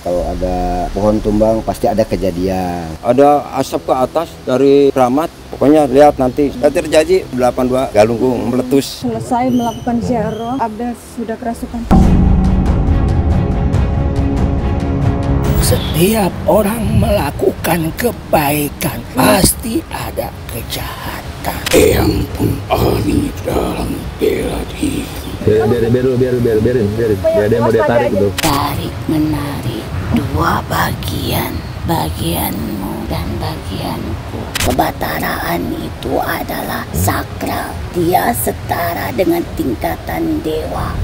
Kalau ada pohon tumbang pasti ada kejadian. Ada asap ke atas dari keramat. Pokoknya lihat nanti. Terjadi 82 Galunggung meletus. Selesai melakukan ziarah, Abdel sudah kerasukan. Setiap orang melakukan kebaikan pasti ada kejahatan. Yang pun ahli dalam bela diri. Biarin. Biar dia mau dia tarik gitu. Tarik menarik dua bagianmu dan bagianku. Kebataraan itu adalah sakral. Dia setara dengan tingkatan dewa.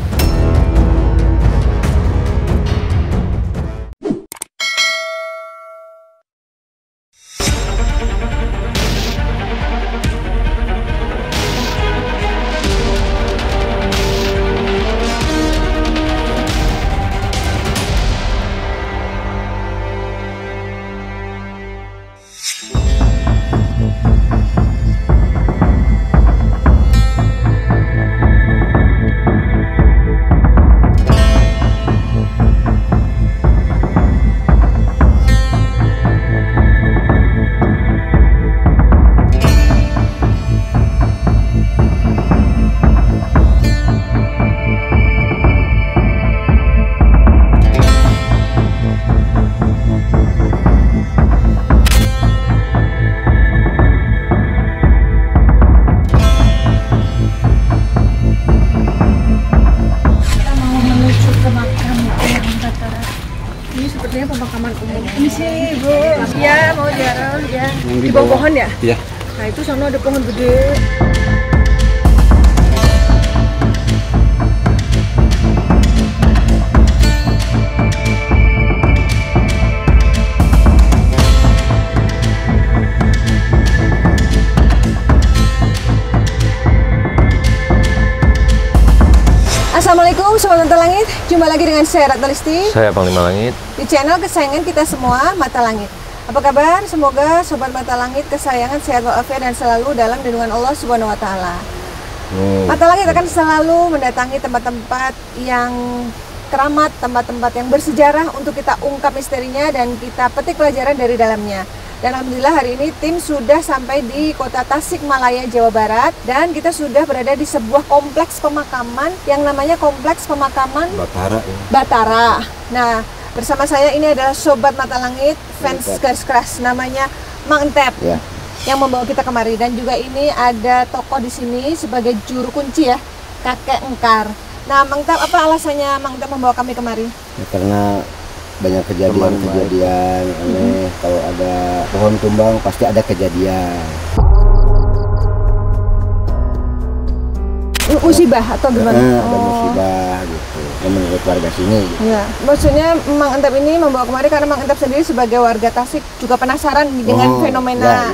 Ini sepertinya pemakaman umum. Ini sih, Bu. Ya, mau ziarah ya. Di bawah pohon ya? Iya. Nah, itu sana ada pohon gede. Assalamualaikum Sobat Mata Langit, jumpa lagi dengan saya Ratna Listi. Saya Panglima Langit. Di channel kesayangan kita semua, Mata Langit. Apa kabar? Semoga Sobat Mata Langit kesayangan sehat walafiat dan selalu dalam lindungan Allah Subhanahu wa Ta'ala. Mata Langit akan selalu mendatangi tempat-tempat yang keramat, tempat-tempat yang bersejarah untuk kita ungkap misterinya dan kita petik pelajaran dari dalamnya. Dan alhamdulillah hari ini tim sudah sampai di kota Tasikmalaya, Jawa Barat. Dan kita sudah berada di sebuah kompleks pemakaman yang namanya Kompleks Pemakaman Batara. Ya. Batara. Nah, bersama saya ini adalah Sobat Mata Langit, fans garis keras namanya Mang Entep. Ya. Yang membawa kita kemari. Dan juga ini ada tokoh di sini sebagai juru kunci ya, Kakek Engkar. Nah, Mang Entep, apa alasannya Mang Entep membawa kami kemari? Ya, karena banyak kejadian aneh. Kalau ada pohon tumbang pasti ada kejadian. Musibah atau gimana? Ada musibah gitu. Yang menurut warga sini. Gitu. Ya, maksudnya Mang Entep ini membawa kemari karena Mang Entep sendiri sebagai warga Tasik juga penasaran dengan fenomena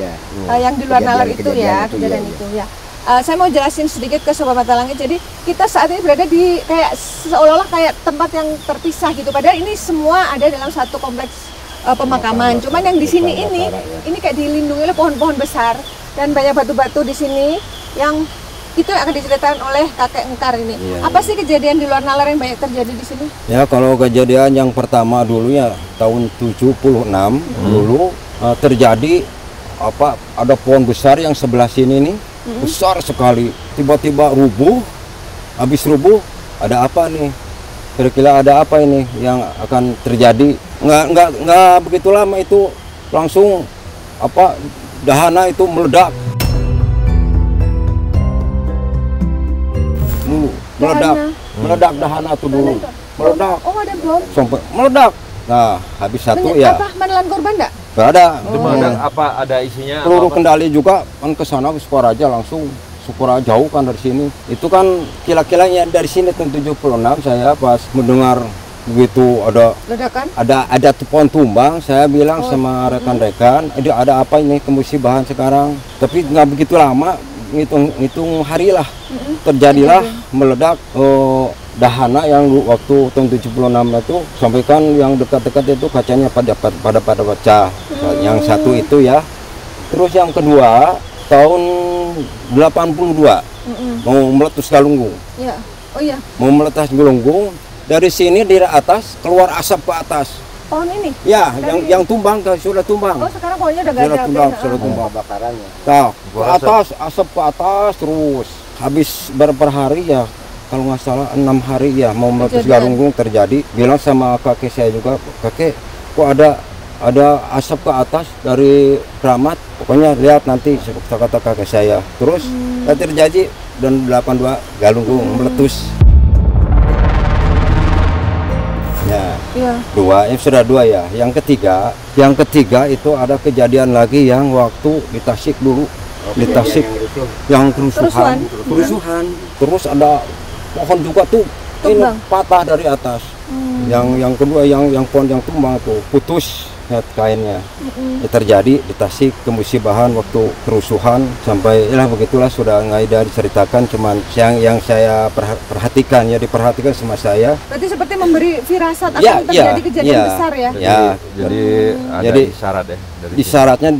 yang di luar nalar itu ya, kejadian itu ya. Saya mau jelasin sedikit ke Sobat Mata Langit. Jadi kita saat ini berada di kayak seolah-olah kayak tempat yang terpisah gitu. Padahal ini semua ada dalam satu kompleks pemakaman. Cuman yang di sini ini kayak dilindungi oleh pohon-pohon besar dan banyak batu-batu di sini yang itu yang akan diceritakan oleh Kakek Engkar ini. Apa sih kejadian di luar nalar yang banyak terjadi di sini? Ya, kalau kejadian yang pertama dulu ya tahun 76 dulu terjadi ada pohon besar yang sebelah sini nih. Besar sekali, tiba-tiba rubuh. Habis rubuh ada apa nih, kira-kira ada apa ini yang akan terjadi. Nggak begitu lama itu langsung dahana itu meledak dulu, meledak dahana itu dulu meledak. Oh, ada bom sampai meledak. Nah, habis satu menelan korban enggak? Nggak ada. Ada isinya? Peluru kendali juga kan ke sana ke Sukaraja langsung. Sukaraja jauh kan dari sini. Itu kan kila-kilanya dari sini tahun 76 saya pas mendengar begitu ada ledakan. Ada pohon tumbang, saya bilang sama rekan-rekan, ada apa ini kemusibahan sekarang. Tapi nggak begitu lama, ngitung hari lah. Terjadilah meledak dahana yang waktu tahun 76 itu sampaikan yang dekat-dekat itu kacanya pada pecah. Yang satu itu ya. Terus yang kedua tahun 82 mau meletus Galunggung. Ya. Oh iya. Mau meletus Galunggung, dari sini dari atas keluar asap ke atas. Pohon ini? Ya, yang tumbang sudah tumbang. Oh, sekarang pohonnya udah nggak ada. Sudah tumbang. Bakarannya. Nah, ke atas, asap ke atas terus. Habis berapa hari ya, kalau nggak salah 6 hari ya mau meletus galunggung terjadi. Bilang sama kakek saya juga, kakek kok ada asap ke atas dari keramat. Pokoknya lihat nanti kata kakek saya. Terus terjadi dan 82 galunggung meletus. Ya, dua, sudah 2 ya. Yang ketiga itu ada kejadian lagi yang waktu di Tasik dulu, di Tasik yang kerusuhan. Terus ada pohon juga tuh, ini patah dari atas. Yang kedua yang pohon yang tumbang tuh putus kainnya. Terjadi di Tasik kemusibahan waktu kerusuhan sampai begitulah sudah nggak ada diceritakan, cuman yang saya perhatikan ya diperhatikan sama saya. Berarti seperti memberi firasat akan terjadi kejadian besar ya. Jadi isyarat ya. Isyaratnya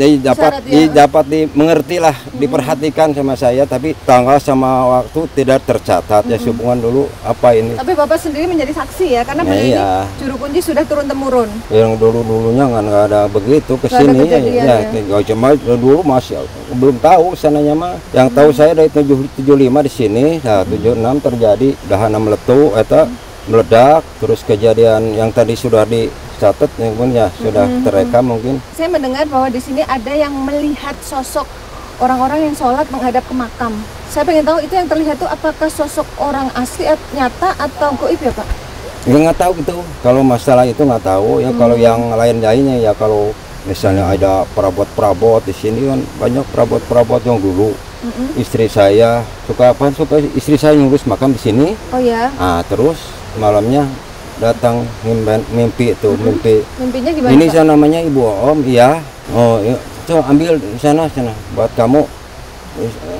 dapat dimengerti lah, diperhatikan sama saya, tapi tanggal sama waktu tidak tercatat ya hubungan dulu apa ini. Tapi Bapak sendiri menjadi saksi ya, karena ini juru kunci sudah turun temurun. Yang dulunya nggak ada begitu ke sini ya. Cuma dulu masih belum tahu sananya mah. Yang tahu saya dari 75 di sini, nah 76 terjadi dahana meletup meledak, terus kejadian yang tadi sudah dicatat ya sudah terekam mungkin. Saya mendengar bahwa di sini ada yang melihat sosok orang-orang yang sholat menghadap ke makam. Saya pengen tahu itu yang terlihat itu apakah sosok orang asli nyata atau goib ya Pak? Ya nggak tahu gitu. Kalau masalah itu nggak tahu ya. Kalau yang lain-lainnya ya, kalau misalnya ada perabot-perabot di sini kan banyak perabot-perabot yang dulu. Istri saya suka istri saya ngurus makam di sini. Oh ya. Nah, terus malamnya datang mimpi itu Mimpinya gimana? Ini saya namanya Ibu Om, iya. Oh, ya. Coba ambil di sana buat kamu.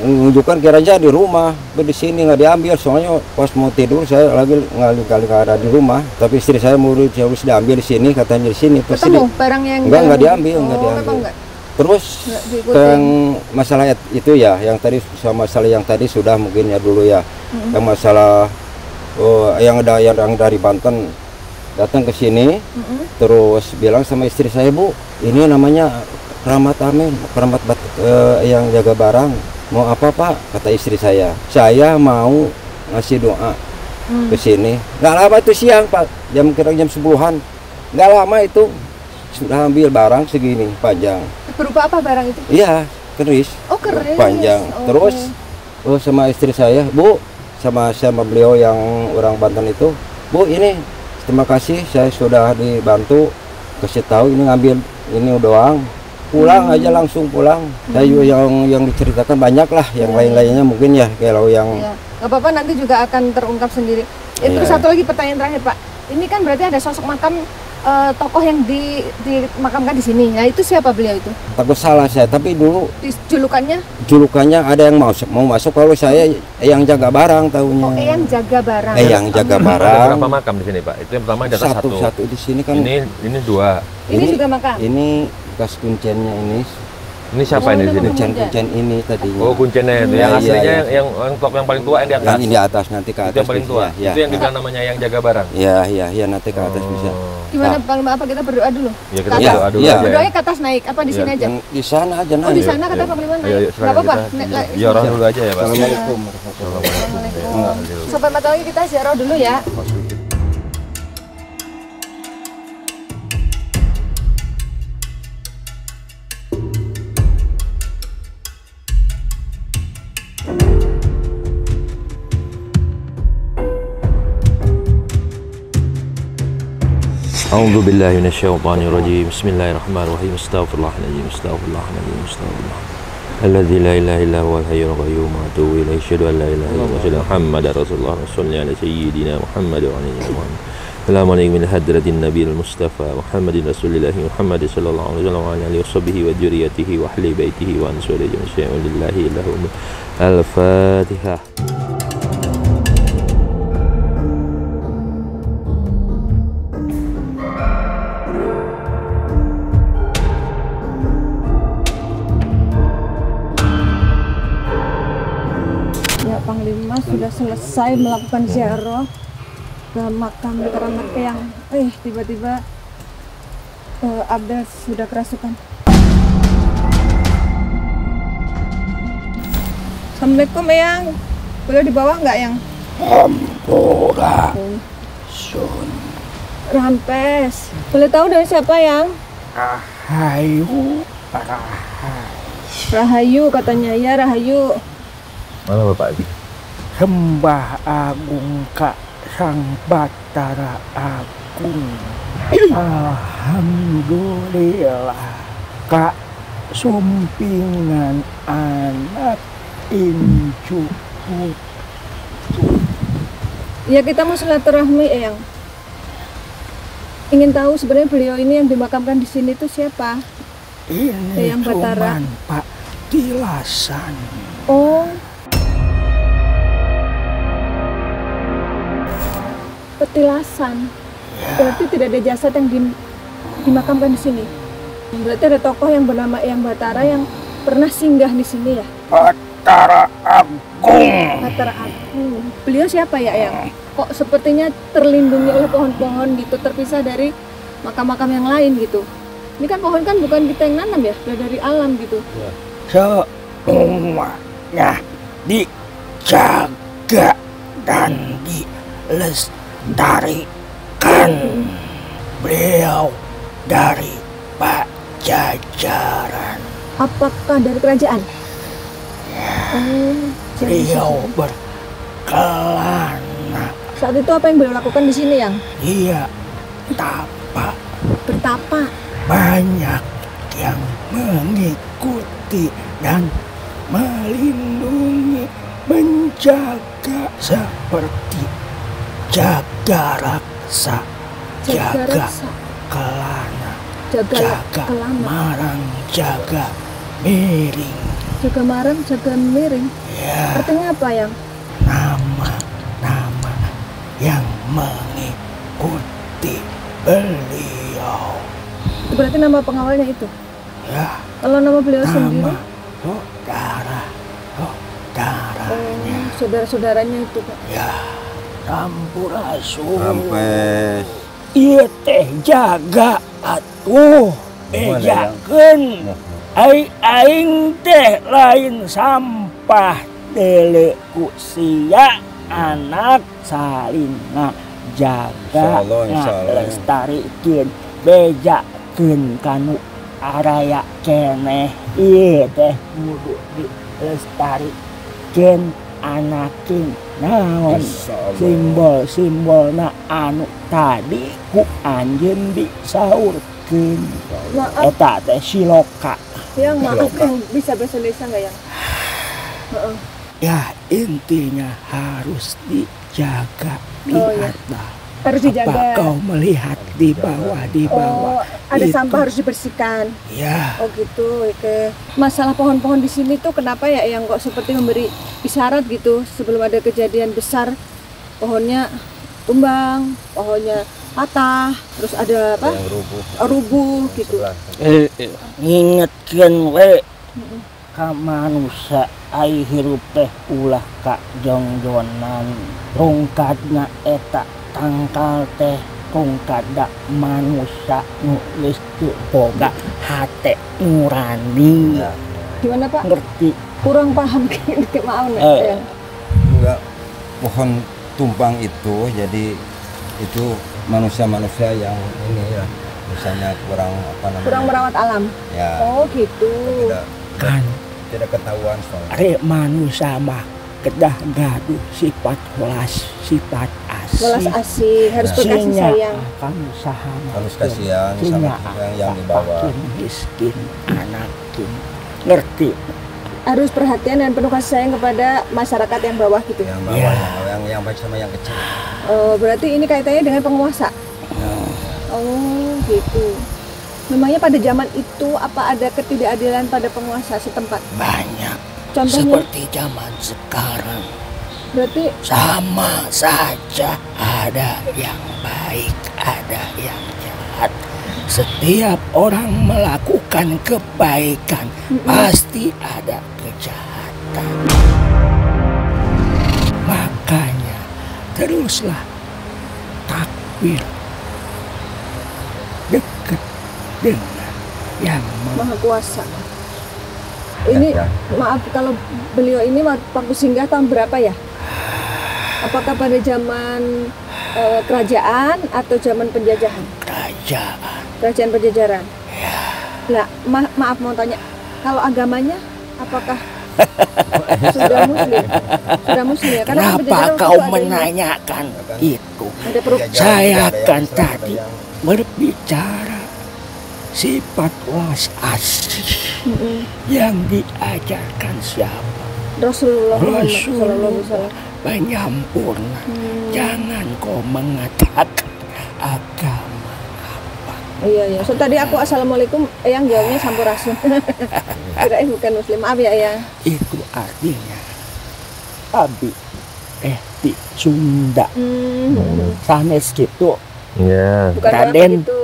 Menunjukkan kira-kira di rumah, di sini nggak diambil, soalnya pas mau tidur saya lagi nggak ada di rumah, tapi istri saya harus diambil di sini, katanya di sini. Ketemu barang yang nggak diambil. Terus yang masalah itu ya, yang tadi masalah yang tadi sudah mungkin ya dulu ya, yang masalah yang dari Banten datang ke sini, terus bilang sama istri saya, Bu, ini namanya keramat yang jaga barang. Mau apa Pak? Kata istri saya mau ngasih doa ke sini. Nggak lama itu siang Pak, kira jam 10-an. Nggak lama itu sudah ambil barang segini panjang. Berupa apa barang itu? Iya, keris. Oh, keris. Panjang. Terus sama istri saya, Bu, sama beliau yang orang Banten itu, Bu, ini terima kasih saya sudah dibantu, kasih tahu ini ngambil ini doang. Pulang aja langsung pulang. Saya yang diceritakan banyak lah, yang lain-lainnya mungkin ya kalau yang nggak apa-apa, nanti juga akan terungkap sendiri. Terus satu lagi pertanyaan terakhir Pak, ini kan berarti ada sosok makam tokoh yang dimakamkan di sini. Nah itu siapa beliau itu? Takut salah saya, tapi dulu julukannya ada yang mau masuk, kalau saya yang jaga barang tahunya. Oh, yang jaga barang. Yang jaga barang. Ada berapa makam di sini Pak? Itu yang pertama ada satu di sini kan. Ini 2. Ini juga makam. Ini bekas kuncennya ini. Ini siapa ini di sini? Kuncen ini tadinya. Oh, kuncennya itu. Yang aslinya yang top yang paling tua yang di atas. Yang di atas nanti ke atas. Itu yang paling tua. Ya. Itu yang dibilang namanya yang jaga barang. Iya nanti ke atas bisa. Gimana apa kita berdoa dulu? Ya kita berdoa dulu. Berdoanya ke atas naik apa di sini aja? Di sana aja naik. Oh, di sana kata Pak Liman naik. Enggak apa-apa. Ya orang dulu aja ya, Pak. Assalamualaikum. Sobat Mata Langit, kita ziarah dulu ya. A'udzu billahi minasyaitonir rajim. Bismillahirrahmanirrahim. Astaghfirullahaladzim. Alladzi la ilaha illa huwal hayyul qayyum wa atubu ilaihi. Asyhadu an la ilaha illallah wa Muhammadar rasulullah. Shalli ala sayyidina Muhammad wa ala Muhammad. Salamun alaikum min hadratin nabiyil mustafa Muhammadin rasulillahi Muhammad sallallahu alaihi wasallam wa alihi washabbihi wa dzurriyyatihi wa ahli baitihi wa ansurihi jami'an lillahi lahum. Al-Fatihah. Panglima sudah selesai melakukan ziarah ke makam keramat yang tiba-tiba Abdel sudah kerasukan. Assalamualaikum Eyang. Boleh dibawa nggak Yang? Ampura Sun Rampes. Boleh tahu dari siapa Yang? Rahayu Rahayu katanya, ya Rahayu. Mana Bapak ini? Sembah Agung Kak Sang Batara Agung. Alhamdulillah Kak sumpingan anak incu. Ya kita mau silaturahmi Eyang. Ingin tahu sebenarnya beliau ini yang dimakamkan di sini itu siapa? Ini Eyang Batara. cuman Pak Tilasan. Oh. Petilasan. Berarti tidak ada jasad yang dimakamkan di sini. Berarti ada tokoh yang bernama Eyang Batara yang pernah singgah di sini ya? Batara Agung. Batara Agung. Beliau siapa ya Eyang? Kok sepertinya terlindungi oleh pohon-pohon gitu, terpisah dari makam-makam yang lain gitu. Ini kan pohon kan bukan kita yang nanam ya, udah dari alam gitu. Semuanya dijaga dan dilestarikan. Beliau dari Pajajaran. Apakah dari kerajaan? Beliau berkelana. Saat itu apa yang beliau lakukan di sini Yang? Dia tapa. Bertapa. Banyak yang mengikuti dan melindungi, menjaga seperti jaga raksa, jaga kelana, jaga marang, jaga miring. Jaga marang, jaga miring. Ya, Artinya apa Yang? nama-nama yang mengikuti beliau. Itu berarti nama pengawalnya itu? Ya, Kalau nama beliau sendiri? nama saudaranya. Saudara-saudaranya itu Pak. Ya, Sampurasun. Sampai Iya teh jaga atuh. Bejakeun. Aing teh lain sampah dele ku sia anak salina jaga ngalestarikeun bejakeun kanu araya keneh ieu teh kudu dilestarikeun anakeun naon simbol-simbolna anu tadi ku anjeun disaurkeun eta teh siloka. Yang maaf yang bisa bahasa Indonesia nggak Yang? Ya intinya harus dijaga di iya. atas. Harus dijaga. Apa kau melihat di bawah Ada itu. sampah harus dibersihkan. Ya, Oh gitu. Oke. Masalah pohon-pohon di sini tuh kenapa ya yang kok seperti memberi isyarat gitu sebelum ada kejadian besar pohonnya tumbang, pohonnya patah, terus ada apa? Rubuh gitu. ngingetkeun we ka manusia ai hirup teh ulah ka jongjonan rungkadna eta tangkal teh rungkada manusia nu geus teu boga hate nurani. Gimana Pak? Ngerti? Kurang paham kayak maaf ya. juga pohon tumbang itu, jadi itu manusia-manusia yang ini ya, misalnya kurang apa namanya? Kurang merawat alam. Ya. Oh gitu. Tidak ketahuan soalnya. Are manusia mah kedah gaduh sifat welas, sifat asih. Welas asih, harus berkasih sayang. Kamu saham. Harus kasihan sama yang di bawah. Miskin, anakin. Ngerti? Harus perhatian dan penuh kasih sayang kepada masyarakat yang bawah gitu. Yang bawah, yang baik sama yang kecil. Berarti ini kaitannya dengan penguasa. Oh gitu. Memangnya pada zaman itu apa ada ketidakadilan pada penguasa setempat? Banyak. Contohnya? Seperti zaman sekarang. Berarti sama saja, ada yang baik, ada yang jahat. Setiap orang melakukan kebaikan, pasti ada kejahatan. Makanya teruslah takbir, dekat dengan yang Maha Kuasa. Ini maaf kalau beliau ini waktu singgah tahun berapa ya? Apakah pada zaman kerajaan atau zaman penjajahan? kerajaan. Kerajaan Pajajaran. Lah, maaf mau tanya, kalau agamanya apakah sudah Muslim? Sudah Muslim ya? Karena Kenapa Pajajaran kau waktu itu ada menanyakan itu? Ada Saya kan tadi berbicara sifat welas asih yang diajarkan siapa? Rasulullah Muhammad sallallahu alaihi wasallam. Penyempurna. Jangan kau mengatakan agama. Iya. So tadi aku assalamualaikum, yang jawabnya sampurasun. Kirain bukan Muslim. Maaf ya, Eyang. Itu artinya abi di Sunda. Sanes gitu. Iya. Bukan Raden. orang gitu.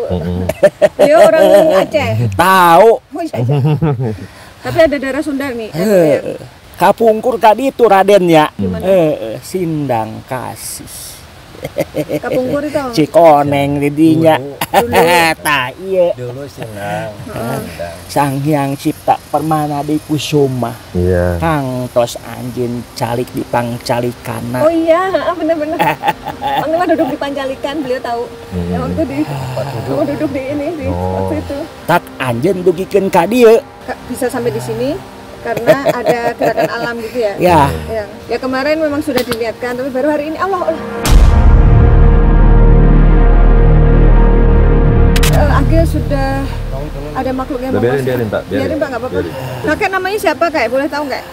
Beliau orang Aceh. Tahu. Oh, iya. Tapi ada darah Sunda nih. Eyang. Kapungkur tadi itu Raden ya. Sindang Kasih. Kapungkur itu. Cikoneng didinya. Tah iya. Dulu senang. Sang Hyang Cipta Permana di Kusuma. Iya. Kang tos anjin calik di pangcalikana. Oh iya, benar-benar. Mang mah duduk di Pancalikan, beliau tahu. Ya, waktu di duduk di ini di waktu itu. Tak anjen dugikeun ka dieu. Bisa sampai di sini karena ada gerakan alam gitu ya. Ya. Ya kemarin memang sudah dilihatkan, tapi baru hari ini Allah. Agil sudah ada makhluk yang Biarin, Pak. Biarin Pak, nggak apa-apa. Kakek namanya siapa Kak? Boleh tahu nggak?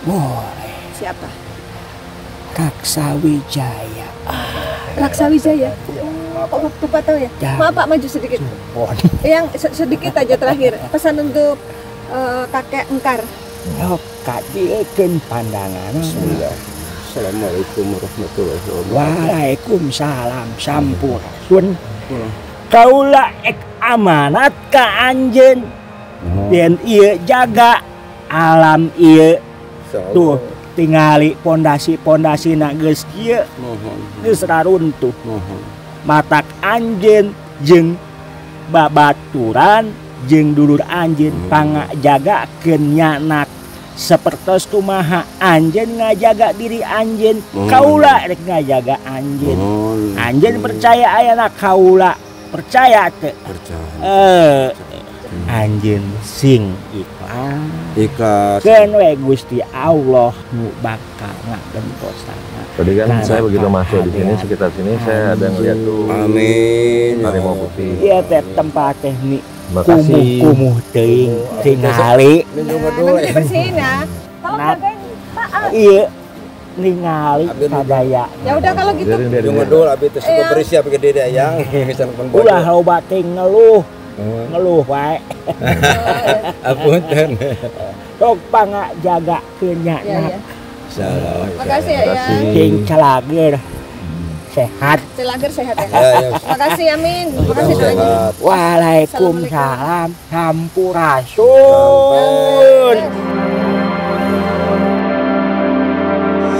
Boleh. Siapa? Raksa Wijaya. Raksa Wijaya. Oh, Bapak tahu ya? Ya. Maaf Pak, maju sedikit. Yang sedikit aja terakhir. Pesan untuk kakek Engkar. Yok kadiekeun pandangan. Assalamualaikum warahmatullahi wabarakatuh. Waalaikumsalam sampurasun. Kaula ek amanat ka anjeun. Dan ieu jaga alam ieu. Tuh tingali pondasi-pondasina geus kieu. Geus raruntuh. Matak anjeun jeung babaturan jeung dulur anjeun pangajagakeun nyanak sapertos kumaha anjeun ngajaga diri anjeun. Kaula rek ngajaga anjeun. Anjeun percaya ayana kaula percaya teu? Percaya. Anjeun sing ikhlas. Keun we Gusti Allah nu bakal ngagentosana. Tadi kan saya begitu masuk di sini sekitar sini saya ada ngeliat tuh. Amin. Harimau putih. Ieu teh tempat teh ni Makasih. kumuh teuing tingali. Nanti dibersihin ya. Tolong Nah. jagain Pak. Iya ningali sadaya. Ya udah kalau gitu. Biarin. Dulu abi teh suka berisi abi gede deh yang bisa nonton bola. Ulah loba teh ngeluh wae. Apunten. Tok pangajagakeun nya. Iya. Salam. Makasih ya. Jeung calageur sehat. Celager sehat ya. Ya. Makasih Amin. Makasih doanya. Waalaikumsalam sampurasun.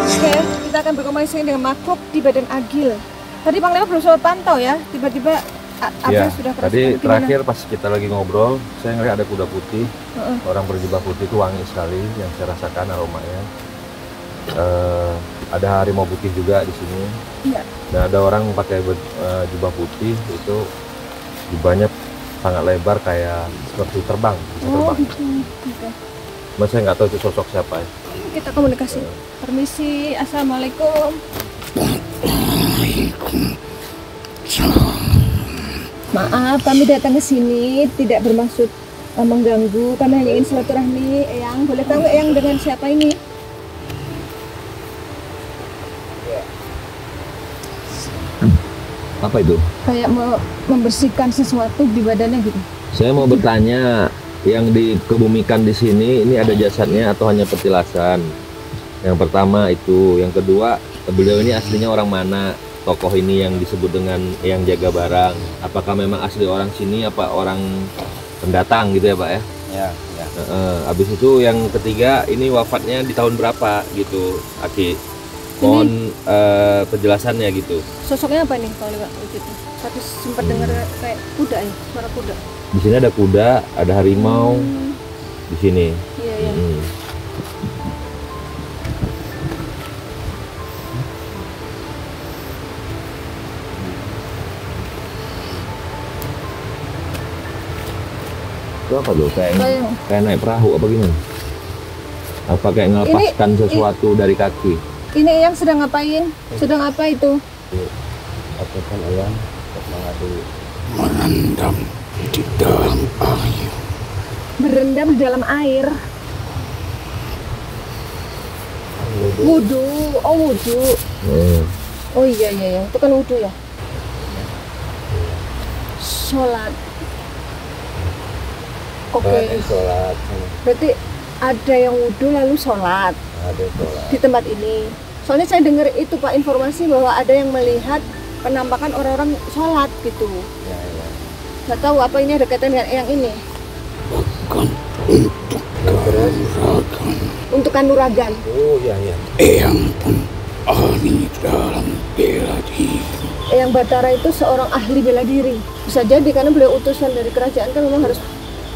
Oke, kita akan berkomunikasi dengan makhluk di badan Agil. Tadi Panglima belum sempat pantau ya, tiba-tiba apa Ya, sudah kerasa. tadi Gimana? terakhir pas kita lagi ngobrol, saya ngeliat ada kuda putih. Orang berjubah putih itu wangi sekali, yang saya rasakan aromanya. Ada harimau putih juga di sini. Iya. Dan ada orang pakai jubah putih itu jubahnya sangat lebar kayak seperti terbang, bisa terbang. Oke. Mas saya nggak tahu itu sosok siapa ya. Kita komunikasi. Permisi, assalamualaikum. Maaf, kami datang ke sini tidak bermaksud mengganggu. Kami hanya ingin silaturahmi. Eyang, boleh tahu Eyang dengan siapa ini? Apa itu? Kayak mau membersihkan sesuatu di badannya gitu. Saya mau bertanya, yang dikebumikan di sini ini ada jasadnya atau hanya petilasan? Yang pertama itu, yang kedua, beliau ini aslinya orang mana? Tokoh ini yang disebut dengan yang jaga barang, apakah memang asli orang sini apa orang pendatang gitu ya Pak ya? Ya. Habis itu yang ketiga, ini wafatnya di tahun berapa gitu Aki? mohon penjelasannya gitu. Sosoknya apa nih kalau Pak Wujud? Tapi sempat dengar kayak kuda ya, suara kuda. Di sini ada kuda, ada harimau di sini. Iya, iya. Itu apa tuh? Kayak naik perahu apa gimana? Apa kayak melepaskan sesuatu dari kaki? Ini yang sedang ngapain? Sedang apa itu? Apa kan ayam mengadu Merendam di dalam air. Berendam di dalam air. Wudhu, oh wudhu. Oh iya iya iya, itu kan wudhu ya. Sholat. Oke. sholat. Berarti ada yang wudhu lalu sholat Ada sholat. di tempat ini. Soalnya saya dengar itu Pak informasi bahwa ada yang melihat penampakan orang-orang sholat gitu. Ya, ya. Nggak tahu apa ini ada kaitan dengan yang ini. Bukan untuk kanuragan. Untuk kanuragan. Oh ya ya. Eyang pun ahli dalam bela diri. Eyang Batara itu seorang ahli bela diri. Bisa jadi karena beliau utusan dari kerajaan kan memang harus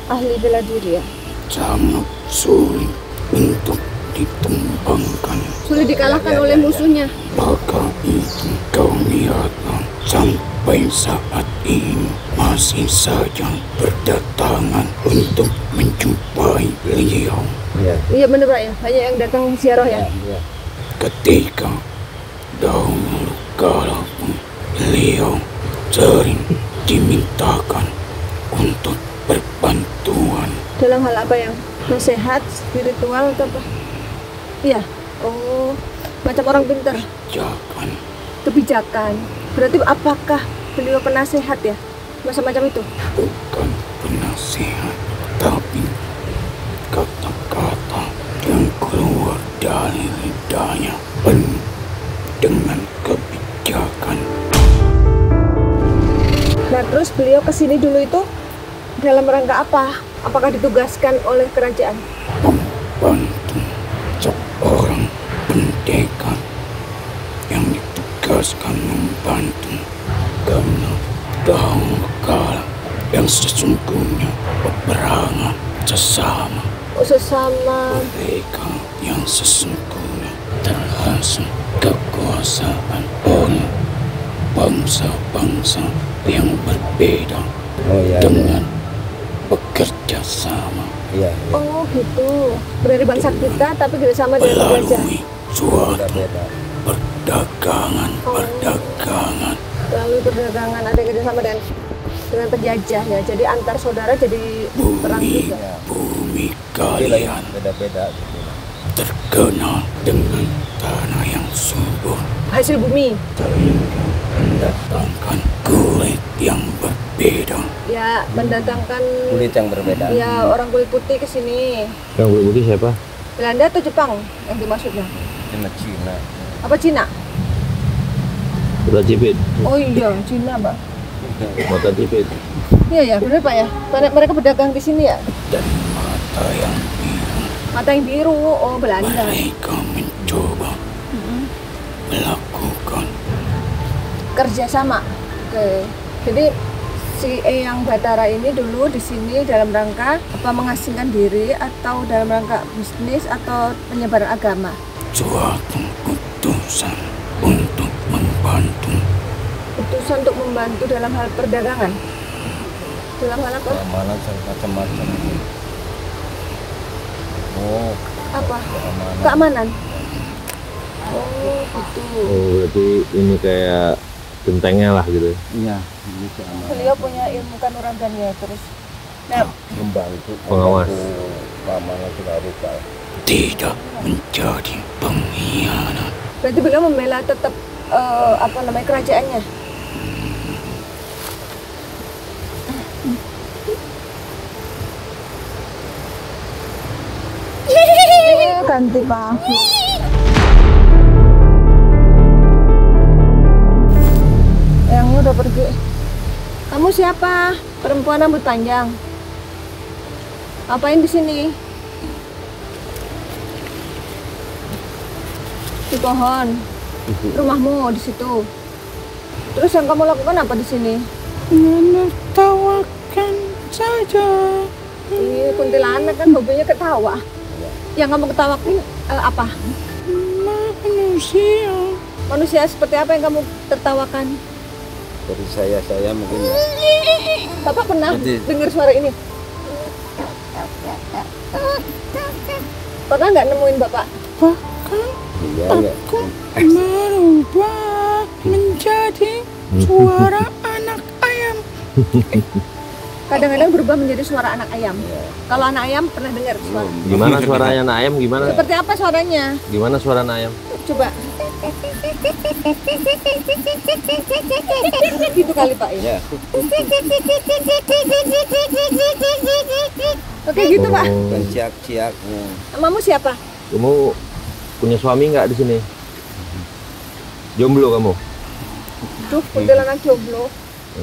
ahli bela diri ya. Sangat sulit untuk ditumbangkan. Sulit dikalahkan oleh musuhnya. Maka itu kau lihatlah sampai saat ini masih saja berdatangan untuk menjumpai beliau. Ya. Iya bener Pak ya, banyak yang datang ziarah ya. Ya. Ketika dahulu kala pun beliau sering dimintakan untuk berbantuan. Dalam hal apa yang nasihat, spiritual atau apa? Iya. Oh, macam orang pintar. Jangan Kebijakan. Berarti apakah beliau penasehat ya? Macam-macam itu. bukan penasehat, tapi kata-kata yang keluar dari lidahnya penuh dengan kebijakan. Nah terus beliau kesini dulu itu dalam rangka apa? Apakah ditugaskan oleh kerajaan? Membantu seorang pendekar yang ditugaskan membantu karena dahulu kala yang sesungguhnya peperangan sesama. Oh, sesama. Mereka yang sesungguhnya terhasil kekuasaan oleh bangsa-bangsa yang berbeda Oh ya. dengan bekerja sama Iya. Oh gitu. Dari bangsa kita tapi kerjasama dengan penjajah. melalui suatu Beda. perdagangan. Lalu perdagangan ada kerjasama dengan penjajah ya. Jadi antar saudara jadi perang Bumi, juga. bumi Jadi lagi kalian beda-beda. terkenal dengan tanah yang subur, Hasil bumi. mendatangkan kulit yang berbeda. Ya mendatangkan Kulit yang berbeda. ya orang kulit putih ke sini. Yang kulit putih siapa? Belanda atau Jepang yang dimaksudnya? Cina Cina. Apa Cina? Kota Cipit. Oh iya, Cina, Pak. Kota Cipit. Iya ya, benar Pak ya. Mereka berdagang di sini ya. Dan mata yang biru, Mata yang biru, oh Belanda. mereka mencoba melakukan Kerjasama. Oke. Jadi si Eyang Batara ini dulu di sini dalam rangka apa mengasingkan diri atau dalam rangka bisnis atau penyebaran agama. suatu utusan untuk membantu Utusan untuk membantu dalam hal perdagangan. Dalam hal apa? Keamanan macam-macam. Oh, Apa? keamanan. Keamanan. Oh, gitu. Oh, berarti ini kayak gentengnya lah gitu. Iya, ini keamanan. Beliau punya ilmu kanuragan ya terus. Nah, Membantu Pengawas. keamanan segala rupa. tidak menjadi pengkhianat. berarti beliau membela tetap apa namanya kerajaannya. Ganti Pak. Yang udah pergi. Kamu siapa? Perempuan rambut panjang. Ngapain di sini? di pohon. Rumahmu di situ. Terus yang kamu lakukan apa di sini? Menertawakan saja. Ini kuntilanak kan hobinya ketawa. Yang kamu ketawakin apa? Manusia. Manusia seperti apa yang kamu tertawakan? Dari saya mungkin ya. Bapak pernah Jadi- dengar suara ini? Pernah nggak nemuin Bapak? Bahkan Iya enggak. aku berubah menjadi suara anak ayam. Kadang-kadang berubah menjadi suara anak ayam. Kalau anak ayam pernah dengar suara? Gimana suaranya anak ayam? Gimana? Seperti apa suaranya? Gimana suara anak ayam? Coba. Gitu kali Pak ya? Ya. Oke gitu Pak. Dan ciak-ciak. Namamu siapa? Kamu punya suami nggak di sini? Jomblo kamu? Duh, kuntilanak jomblo.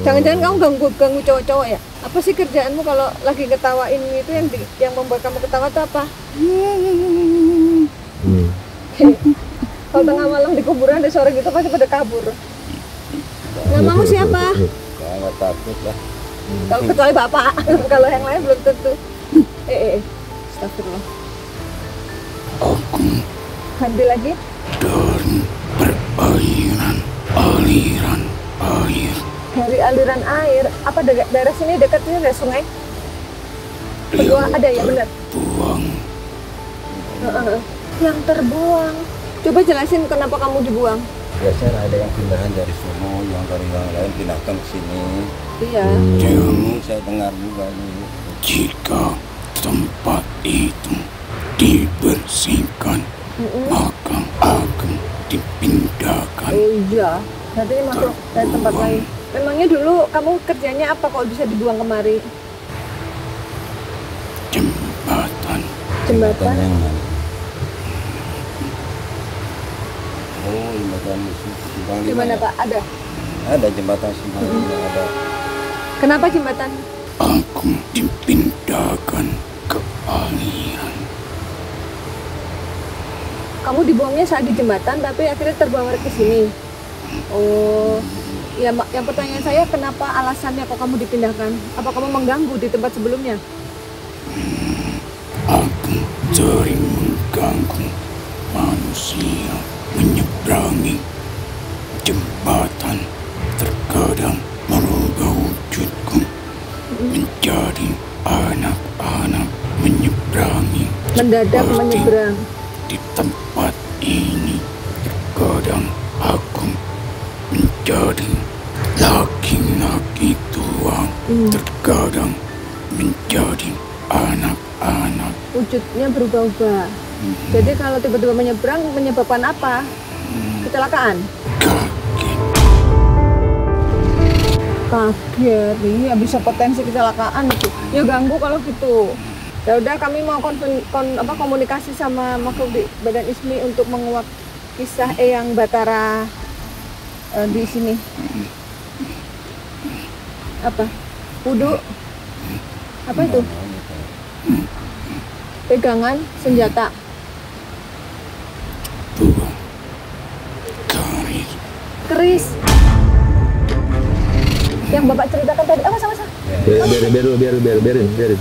Jangan-jangan kamu ganggu cowok-cowok ya? Apa sih kerjaanmu kalau lagi ketawain itu yang membuat kamu ketawa itu apa? Hmm. Kalau tengah malam di kuburan ada suara gitu pasti pada kabur. Namamu siapa? Ya nggak takut lah. Kalau kecuali Bapak, kalau yang lain belum tentu. Astagfirullah. Ganti lagi. Dari perairan aliran air. Dari aliran air, apa daerah sini dekat sini ada sungai? Berdua ada ya benar? Buang Yang terbuang. Coba jelasin kenapa kamu dibuang. Biasanya ada yang pindahan dari sono, yang dari yang lain pindahkan ke sini. Iya. Ini saya dengar juga nih. jika tempat itu dibersihkan, maka akan dipindahkan. Oh iya. Nanti ini masuk dari tempat lain. Memangnya dulu kamu kerjanya apa kok bisa dibuang kemari? Jembatan Jembatan. yang mana? Oh, jembatan Simpang Di mana Pak? Ada. Ada jembatan Simpang Lima, ada. Kenapa jembatan? aku dipindahkan ke aliran. Kamu dibuangnya saat di jembatan, tapi akhirnya terbawa ke sini. Oh, ya. Yang pertanyaan saya, kenapa alasannya kok kamu dipindahkan? Apa kamu mengganggu di tempat sebelumnya? Aku sering mengganggu manusia menyeberangi jembatan. Terkadang merubah wujudku menjadi anak-anak menyeberangi. Mendadak seperti menyeberang. di tempat ini. Terkadang aku menjadi laki-laki tua. Terkadang menjadi anak-anak. Wujudnya berubah-ubah. Jadi kalau tiba-tiba menyeberang, menyebabkan apa? Kecelakaan? Kaget, iya bisa potensi kecelakaan itu. Ya ganggu kalau gitu. Ya udah, kami mau komunikasi sama makhluk di Badan ISMI untuk menguak kisah Eyang Batara di sini. Apa? Wudhu? Apa itu? Pegangan senjata. Buang garis Keris. Yang Bapak ceritakan tadi. Apa sama-sama? Biarin. Biarin.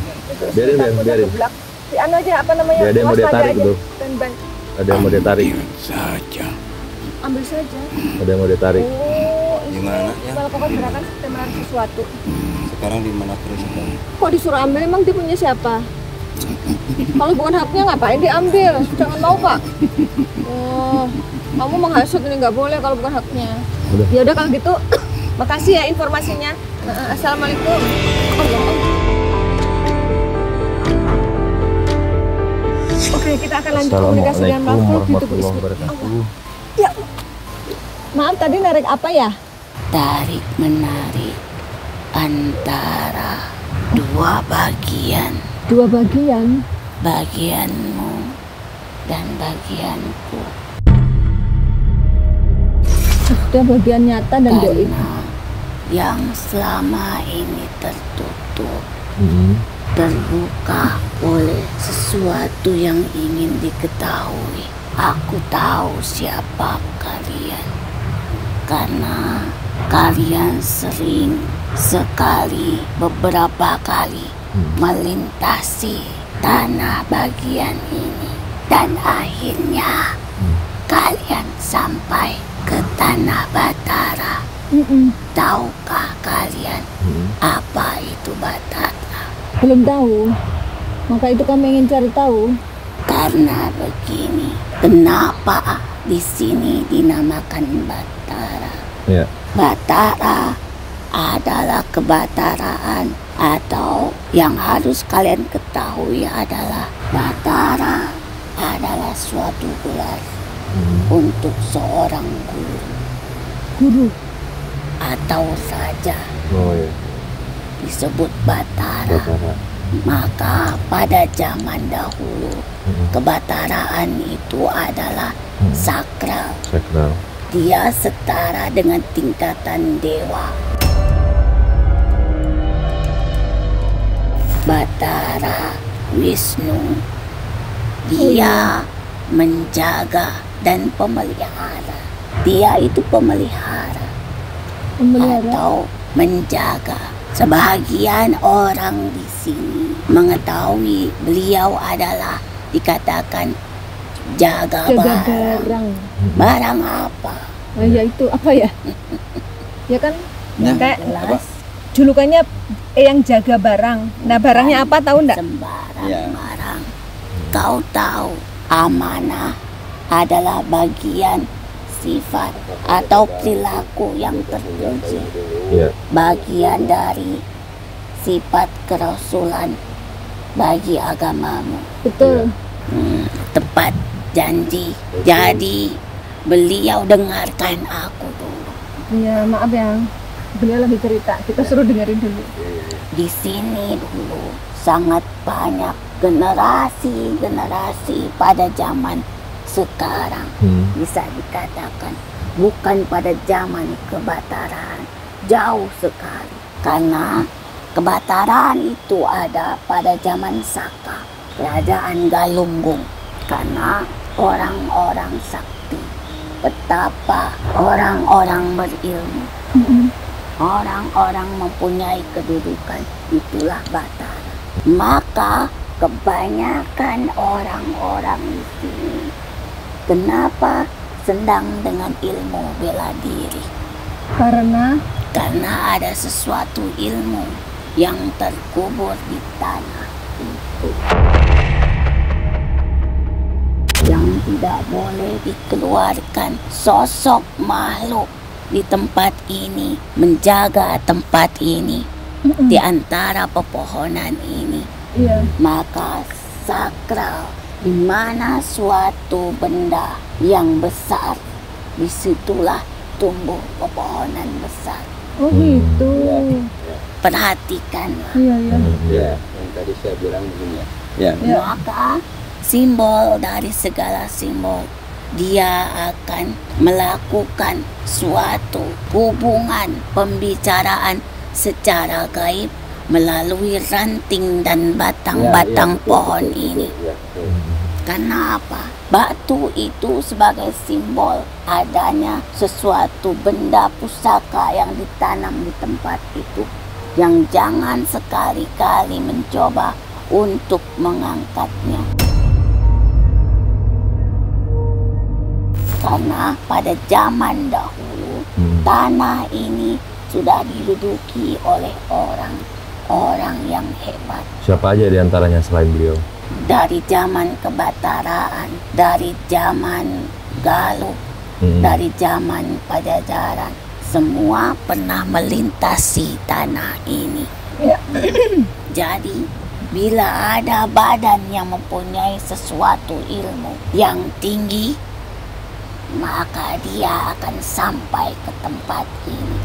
Si anu aja, apa namanya? Ada yang mau dia waspada tarik aja. tuh. Dan ban. Ada yang mau dia tarik. ambil saja. Ambil saja. Ada yang mau dia tarik. Oh, Gimana ya? melakukan gerakan seperti menarik sesuatu. Sekarang di mana terus sekarang? Kok disuruh ambil? Emang dia punya siapa? Kalau bukan haknya ngapain diambil? Jangan mau Pak. Oh, kamu menghasut ini nggak boleh kalau bukan haknya. Udah. Ya udah kalau gitu, makasih ya informasinya. Assalamualaikum. Oke, kita akan lanjut komunikasi dengan makhluk di tubuh warahmatullahi Ismi. wabarakatuh. Ya, maaf tadi narik apa ya? Tarik menarik antara dua bagian, Dua bagian. bagianmu dan bagianku, Ada bagian nyata dan gaib. karena yang selama ini tertutup terbuka oleh sesuatu yang ingin diketahui. Aku tahu siapa kalian karena kalian sering sekali beberapa kali melintasi tanah bagian ini dan akhirnya kalian sampai ke tanah Batara. Tahukah kalian apa itu Batara? Belum tahu. Maka itu kami ingin cari tahu. Karena begini, kenapa di sini dinamakan Batara? Ya. Batara adalah kebataraan, atau yang harus kalian ketahui adalah Batara adalah suatu gelar untuk seorang guru atau raja. Oh ya. Disebut Batara. Maka pada zaman dahulu kebataraan itu adalah sakral. Dia setara dengan tingkatan dewa. Batara Wisnu, dia menjaga dan pemelihara. Dia itu pemelihara atau menjaga. Sebagian orang di sini mengetahui beliau adalah dikatakan jaga barang. Barang apa? Ya itu apa ya? Ya kan kayak Jelas julukannya yang jaga barang. Nah barangnya apa tahu enggak? sembarang barang. Kau tahu amanah adalah bagian sifat atau perilaku yang terpuji. Bagian dari sifat kerasulan bagi agamamu. Betul. Tepat janji. Jadi beliau dengarkan aku dulu. Ya maaf yang beliau lagi cerita. Kita suruh dengerin dulu. Di sini dulu sangat banyak generasi pada zaman sekarang. Bisa dikatakan bukan pada zaman kebataraan, jauh sekali. Karena kebataraan itu ada pada zaman Saka, kerajaan Galunggung. Karena orang-orang sakti, betapa orang-orang berilmu, orang-orang mempunyai kedudukan, itulah Batara. Maka kebanyakan orang-orang di sini kenapa sedang dengan ilmu bela diri? Karena ada sesuatu ilmu yang terkubur di tanah itu yang tidak boleh dikeluarkan. Sosok makhluk di tempat ini menjaga tempat ini di antara pepohonan ini. Maka sakral, di mana suatu benda yang besar, disitulah tumbuh pepohonan besar. oh gitu. Perhatikanlah. Ya, yang tadi saya bilang begini ya. Maka simbol dari segala simbol, dia akan melakukan suatu hubungan pembicaraan secara gaib melalui ranting dan batang-batang pohon ini. Karena apa? Batu itu sebagai simbol adanya sesuatu benda pusaka yang ditanam di tempat itu, yang jangan sekali-kali mencoba untuk mengangkatnya. Karena pada zaman dahulu tanah ini sudah diduduki oleh orang yang hebat. Siapa aja di antaranya selain beliau? Dari zaman kebataraan, dari zaman Galuh, dari zaman Pajajaran, semua pernah melintasi tanah ini. Jadi bila ada badan yang mempunyai sesuatu ilmu yang tinggi, maka dia akan sampai ke tempat ini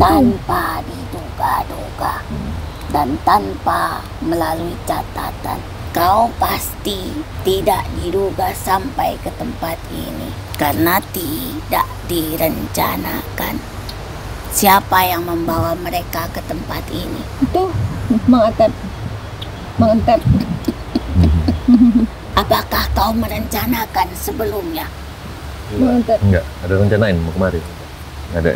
tanpa diduga-duga dan tanpa melalui catatan. Kau pasti tidak diduga sampai ke tempat ini karena tidak direncanakan. Siapa yang membawa mereka ke tempat ini? Itu Mang Entep. Apakah kau merencanakan sebelumnya? Enggak, ada rencanain mau kemari? Enggak ada.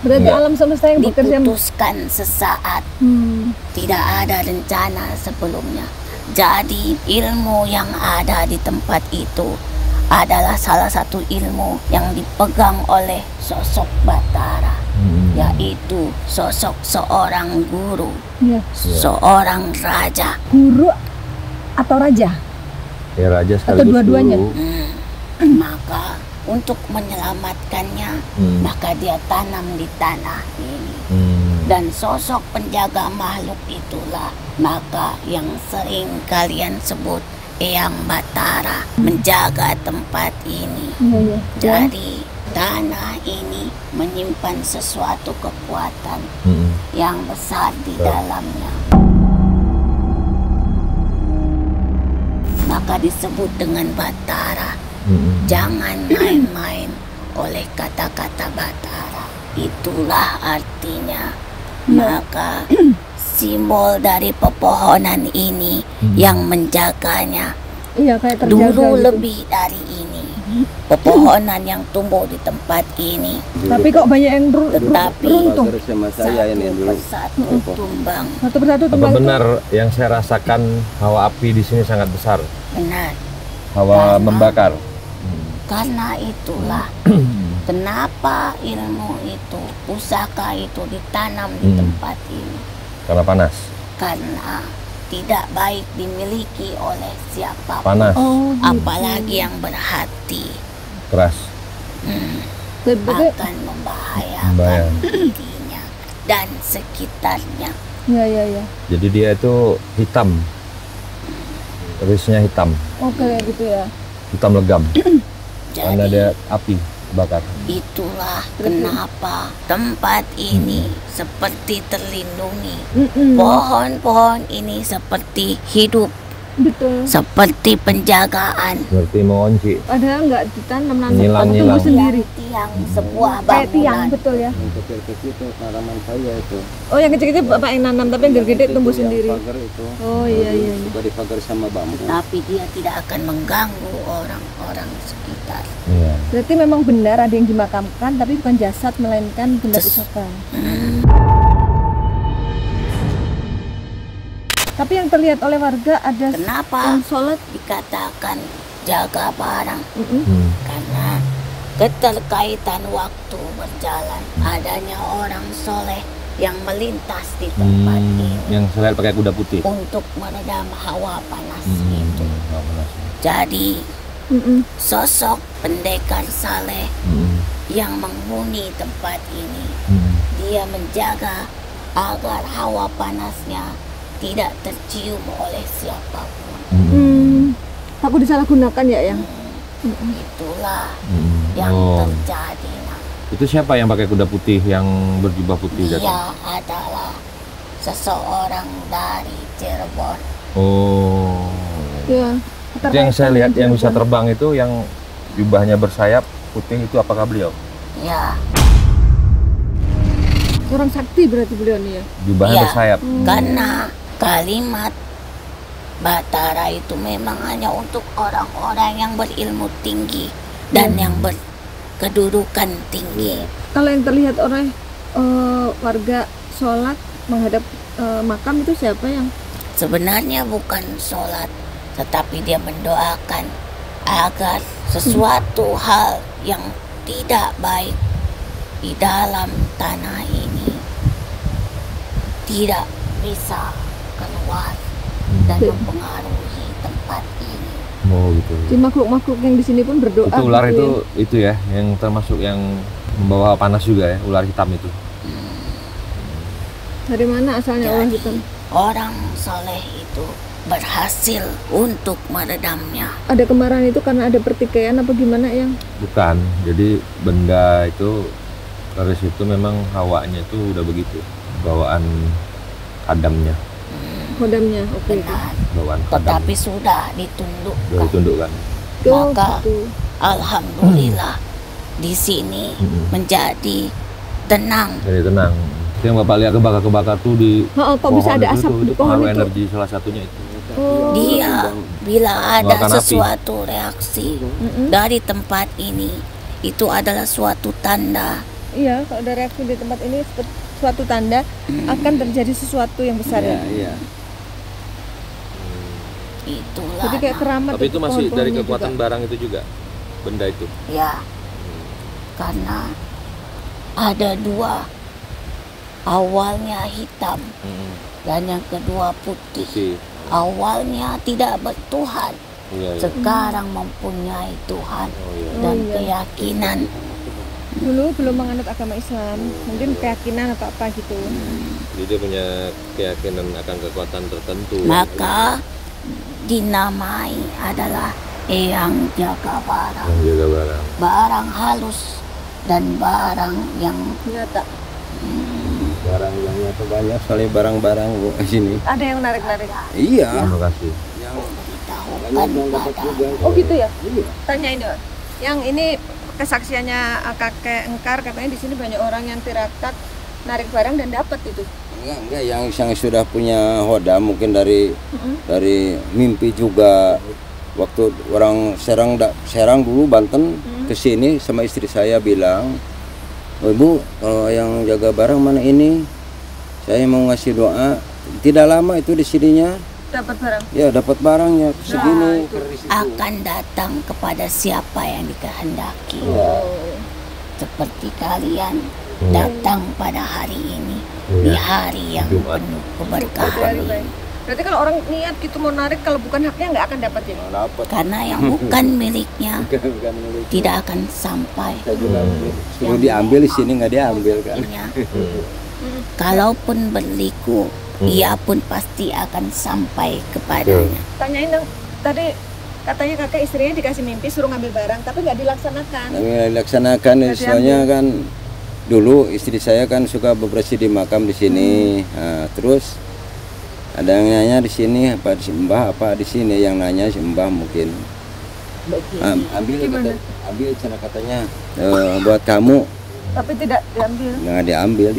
Berarti Enggak. alam semesta yang bekerja. Diputuskan sesaat. Tidak ada rencana sebelumnya. Jadi ilmu yang ada di tempat itu adalah salah satu ilmu yang dipegang oleh sosok Batara, yaitu sosok seorang guru, Ya. seorang raja. Guru atau raja? Ya raja Atau sekaligus dua-duanya? guru. Maka untuk menyelamatkannya, maka dia tanam di tanah ini. Dan sosok penjaga makhluk itulah maka yang sering kalian sebut Eyang Batara, menjaga tempat ini. Iya. Jadi tanah ini menyimpan sesuatu kekuatan yang besar di dalamnya. Maka disebut dengan Batara. Jangan main-main oleh kata-kata Batara. Itulah artinya. Maka simbol dari pepohonan ini yang menjaganya Iya, kayak terjaga dulu gitu. lebih dari ini. Pepohonan yang tumbuh di tempat ini, Tapi kok banyak yang tetapi runtuh? Sama saya ini satu dulu. persatu tumbang. Satu persatu Apa tumbang. benar yang saya rasakan hawa api di sini sangat besar? Benar. Hawa membakar. Karena itulah kenapa ilmu itu, pusaka itu ditanam di tempat ini. Karena panas. Karena tidak baik dimiliki oleh siapapun, Panas. Oh, gitu. apalagi yang berhati, Keras. Jadi, akan membahayakan dirinya dan sekitarnya. ya. Jadi dia itu hitam. Risnya hitam. Oke, gitu ya. Hitam legam. Karena Jadi dia api bakar. itulah kenapa tempat ini seperti terlindungi. Pohon-pohon ini seperti hidup, Betul. seperti penjagaan. Seperti mengunci. Padahal nggak ditanam nanti Nyilang. tumbuh sendiri. Tiang sebuah Kayak tiang, bangunan. betul ya. Yang kecil-kecil itu tanaman saya itu. Oh, yang kecil-kecil bapak yang nanam, tapi yang gede-gede tumbuh Yang sendiri. pagar itu. Oh, iya. Juga dipagar sama bambu. Tapi dia tidak akan mengganggu orang-orang sekitar. Iya. Berarti memang benar ada yang dimakamkan, tapi bukan jasad, melainkan benda pusaka. Tapi yang terlihat oleh warga ada Kenapa yang sholat. dikatakan jaga barang? Hmm. Karena keterkaitan waktu berjalan, adanya orang soleh yang melintas di tempat ini Yang saya lihat pakai kuda putih. untuk meredam hawa panas Hmm. itu. Hawa panas. Jadi sosok pendekar saleh yang menghuni tempat ini, dia menjaga agar hawa panasnya tidak tercium oleh siapapun. Takut disalahgunakan ya, yang. Itulah yang Oh. terjadi. Nah, Itu siapa yang pakai kuda putih yang berjubah putih tadi? dia adalah seseorang dari Cirebon. Oh. Ya. Itu yang saya lihat yang bisa terbang itu yang jubahnya bersayap putih itu apakah beliau? Ya, Orang sakti berarti beliau nih ya. Jubahnya Iya. bersayap. karena kalimat Batara itu memang hanya untuk orang-orang yang berilmu tinggi dan yang berkedudukan tinggi. Kalau yang terlihat oleh warga sholat menghadap makam itu siapa yang? Sebenarnya bukan sholat, tetapi dia mendoakan agar sesuatu hal yang tidak baik di dalam tanah ini tidak bisa keluar dan mempengaruhi tempat ini. Oh gitu. Si makhluk-makhluk yang di sini pun berdoa. Itu ular gitu itu ya yang termasuk yang membawa panas juga ya, ular hitam itu. ya. Dari mana asalnya ular Jadi hitam? orang soleh itu berhasil untuk meredamnya. Ada kemarahan itu karena ada pertikaian apa gimana yang? Bukan. Jadi benda itu keris itu memang hawanya itu udah begitu. Bawaan kadamnya, Kodamnya, oke. Benar, bawaan kadam. tetapi sudah Udah ditundukkan. ditundukkan. Maka gitu. alhamdulillah di sini menjadi tenang. Jadi tenang. Itu yang Bapak lihat kebakar-kebakar tuh di Oh, kok bisa pohon ada asap itu di pohon pengaruh itu? energi salah satunya itu. Dia bila ada Mengeluarkan api. sesuatu reaksi dari tempat ini, itu adalah suatu tanda. Iya, kalau ada reaksi di tempat ini suatu tanda akan terjadi sesuatu yang besar ya. Iya. Itulah. Jadi kayak keramat. Tapi itu masih dari pohon-pohonnya kekuatan juga. barang itu juga, benda itu. Ya, karena ada dua, awalnya hitam dan yang kedua putih. Oke. Awalnya tidak bertuhan, Iya, iya. sekarang mempunyai Tuhan Oh, iya. dan iya. keyakinan. Dulu belum menganut agama Islam, mungkin keyakinan atau apa gitu. Jadi dia punya keyakinan akan kekuatan tertentu. Maka dinamai adalah Eyang Jaga Barang. Yang jaga barang. Barang halus dan barang yang Nyata. Barang yang nyata banyak soalnya barang-barang Bu di sini. Ada yang narik-narik. Iya. Terima kasih. ditahukan pada. Oh gitu ya? Tanyain dong. Yang ini kesaksiannya kakek Engkar, katanya di sini banyak orang yang tirakat narik barang dan dapat itu. Enggak yang sudah punya hoda mungkin dari mimpi juga. Waktu orang Serang dulu Banten ke sini sama istri saya bilang, "Oh, Ibu, kalau yang jaga barang mana ini? Saya mau ngasih doa." Tidak lama itu di sininya Dapat barang. ya dapat barangnya segini. Akan datang kepada siapa yang dikehendaki. Seperti kalian datang pada hari ini, di hari yang Jumat. penuh keberkahan ini. Baik. Berarti kalau orang niat gitu mau narik, kalau bukan haknya nggak akan dapat ya? Dapat. Karena yang bukan miliknya Bukan milik. tidak akan sampai. Saya juga suruh diambil di sini nggak diambil kan. Artinya, kalaupun berliku, ia pun pasti akan sampai kepadanya. Tanyain dong, tadi katanya kakek istrinya dikasih mimpi suruh ngambil barang, tapi nggak dilaksanakan. Tapi dilaksanakan soalnya kan dulu istri saya kan suka bebersih di makam di sini. Nah, terus ada yang nanya di sini apa di Mbah apa di sini yang nanya si Mbah mungkin. Ambil cara katanya buat kamu Tapi tidak diambil. nggak diambil.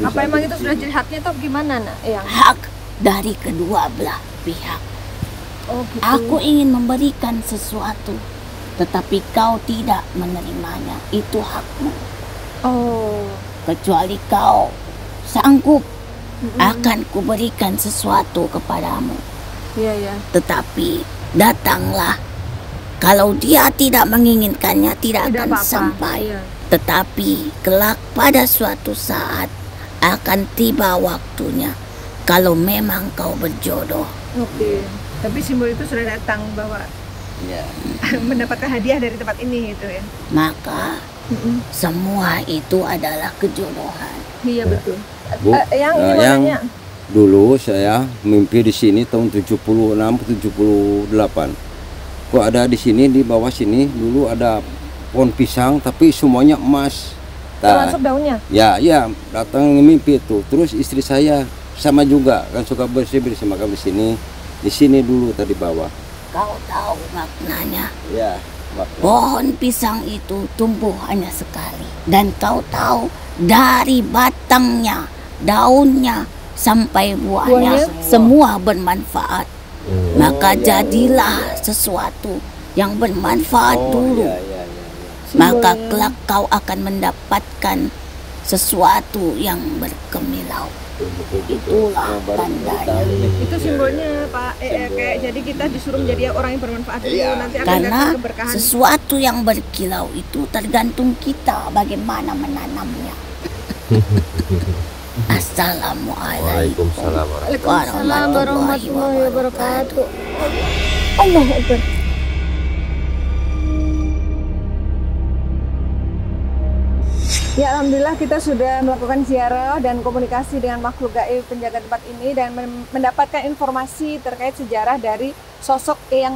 Apa emang itu sudah jadi haknya atau gimana nak? Yang Hak dari kedua belah pihak. oh gitu. Aku ingin memberikan sesuatu, tetapi kau tidak menerimanya. Itu hakmu. Oh. Kecuali kau sanggup, akan kuberikan sesuatu kepadamu. Iya ya. Tetapi datanglah. Kalau dia tidak menginginkannya, tidak Tidak akan apa-apa. sampai. Iya. Tetapi kelak pada suatu saat akan tiba waktunya. Kalau memang kau berjodoh, Oke. Tapi simbol itu sudah datang bahwa Ya. mendapatkan hadiah dari tempat ini gitu ya. maka semua itu adalah kejodohan. Iya betul. Bu, Yang ini mau yang nanya. dulu saya mimpi di sini tahun 76-78. Kok ada di sini di bawah sini dulu ada pohon pisang tapi semuanya emas. Termasuk daunnya. Ya datang mimpi itu. Terus istri saya sama juga kan suka bersih-bersih makam di sini. Di sini dulu tadi bawah. Kau tahu maknanya? Ya. Pohon pisang itu tumbuh hanya sekali. Dan kau tahu dari batangnya, daunnya, sampai buahnya, semua bermanfaat. Maka jadilah sesuatu yang bermanfaat dulu. Maka kelak kau akan mendapatkan sesuatu yang berkemilau. Itulah tandanya. Itu simbolnya Pak. Kayak jadi kita disuruh menjadi orang yang bermanfaat dulu, nanti akan Karena datang keberkahan. sesuatu yang berkilau itu tergantung kita bagaimana menanamnya. Assalamualaikum Waalaikumsalam. Waalaikumsalam warahmatullahi wabarakatuh. Allahu Akbar. Ya alhamdulillah kita sudah melakukan ziarah dan komunikasi dengan makhluk gaib penjaga tempat ini dan mendapatkan informasi terkait sejarah dari sosok yang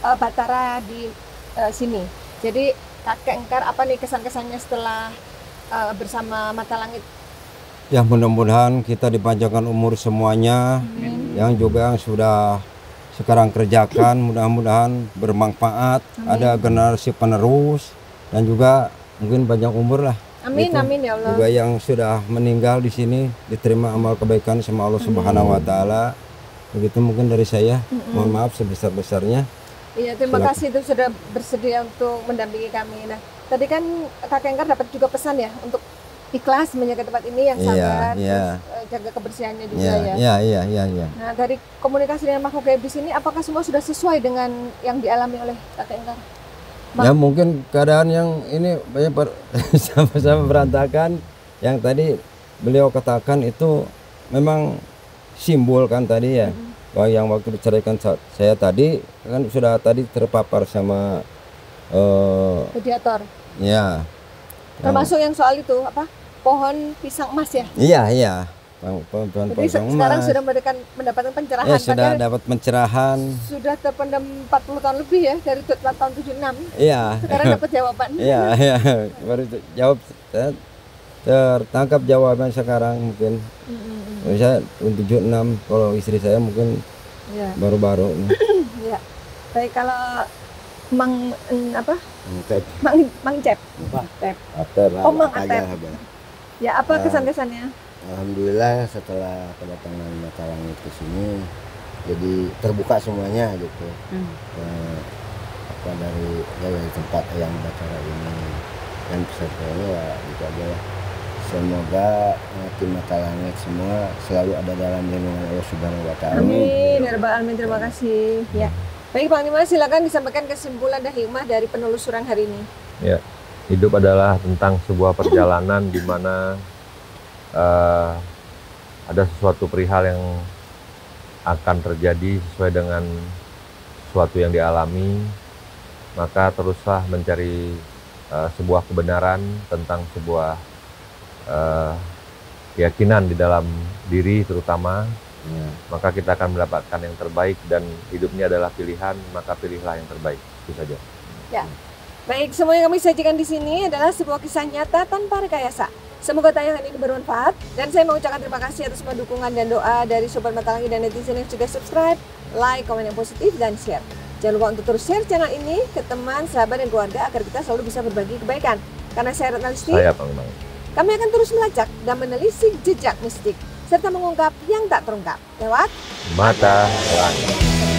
Batara di sini. Jadi kakek Engkar, apa nih kesan-kesannya setelah bersama Mata Langit? Ya mudah-mudahan kita dipanjangkan umur semuanya. Yang juga yang sudah sekarang kerjakan mudah-mudahan bermanfaat. Ada generasi penerus dan juga mungkin banyak umur lah. Amin, Itu. amin ya Allah. Juga yang sudah meninggal di sini diterima amal kebaikan sama Allah Subhanahu wa taala. Begitu mungkin dari saya. Mohon maaf sebesar-besarnya. Iya, terima kasih itu sudah bersedia untuk mendampingi kami. Nah, tadi kan Kakek Engkar dapat juga pesan ya untuk ikhlas menjaga tempat ini yang sabar, terus jaga kebersihannya juga ya. Iya. Nah, dari komunikasi dengan makhluk gaib di sini, apakah semua sudah sesuai dengan yang dialami oleh Kakek Engkar? Ya mungkin keadaan yang ini banyak sama-sama berantakan. Yang tadi beliau katakan itu memang simbol kan tadi ya. Yang waktu diceraikan saya tadi kan sudah tadi terpapar sama mediator. Ya. Termasuk yang soal itu apa? Pohon pisang emas ya? Iya. Pohon pisang emas. Sekarang sudah mendapatkan pencerahan. Ya, sudah dapat pencerahan. Sudah terpendam 40 tahun lebih ya dari tahun 76. Iya. Sekarang dapat jawaban. Iya. Baru jawab, tertangkap jawaban sekarang mungkin. Saya 76, kalau istri saya mungkin baru-baru. Ya. Baik, kalau Mang Cep. Oh, Mang Atep. Ya, apa kesan-kesannya? Alhamdulillah setelah kedatangan Mata Langit ke sini jadi terbuka semuanya gitu. Dari tempat yang acara ini dan pesertanya ya itu adalah semoga tim Mata Langit semua selalu ada dalam lindungan Allah Subhanahu wa Ta'ala. Amin. Ya Rabbal Alamin, terima kasih. Ya. Baik, Panglima, silakan disampaikan kesimpulan dan hikmah dari penelusuran hari ini. Ya, hidup adalah tentang sebuah perjalanan di mana ada sesuatu perihal yang akan terjadi sesuai dengan sesuatu yang dialami, maka teruslah mencari sebuah kebenaran tentang sebuah keyakinan di dalam diri terutama. Maka kita akan mendapatkan yang terbaik, dan hidup ini adalah pilihan, maka pilihlah yang terbaik. Itu saja. Ya. Baik, semua yang kami sajikan di sini adalah sebuah kisah nyata tanpa rekayasa. Semoga tayangan ini bermanfaat, dan saya mengucapkan terima kasih atas semua dukungan dan doa dari Sobat Mata Langit dan netizen yang sudah subscribe, like, komen yang positif, dan share. Jangan lupa untuk terus share channel ini ke teman, sahabat, dan keluarga agar kita selalu bisa berbagi kebaikan. Karena saya Ratna Listi, kami akan terus melacak dan menelisik jejak mistik serta mengungkap yang tak terungkap lewat Mata Langit.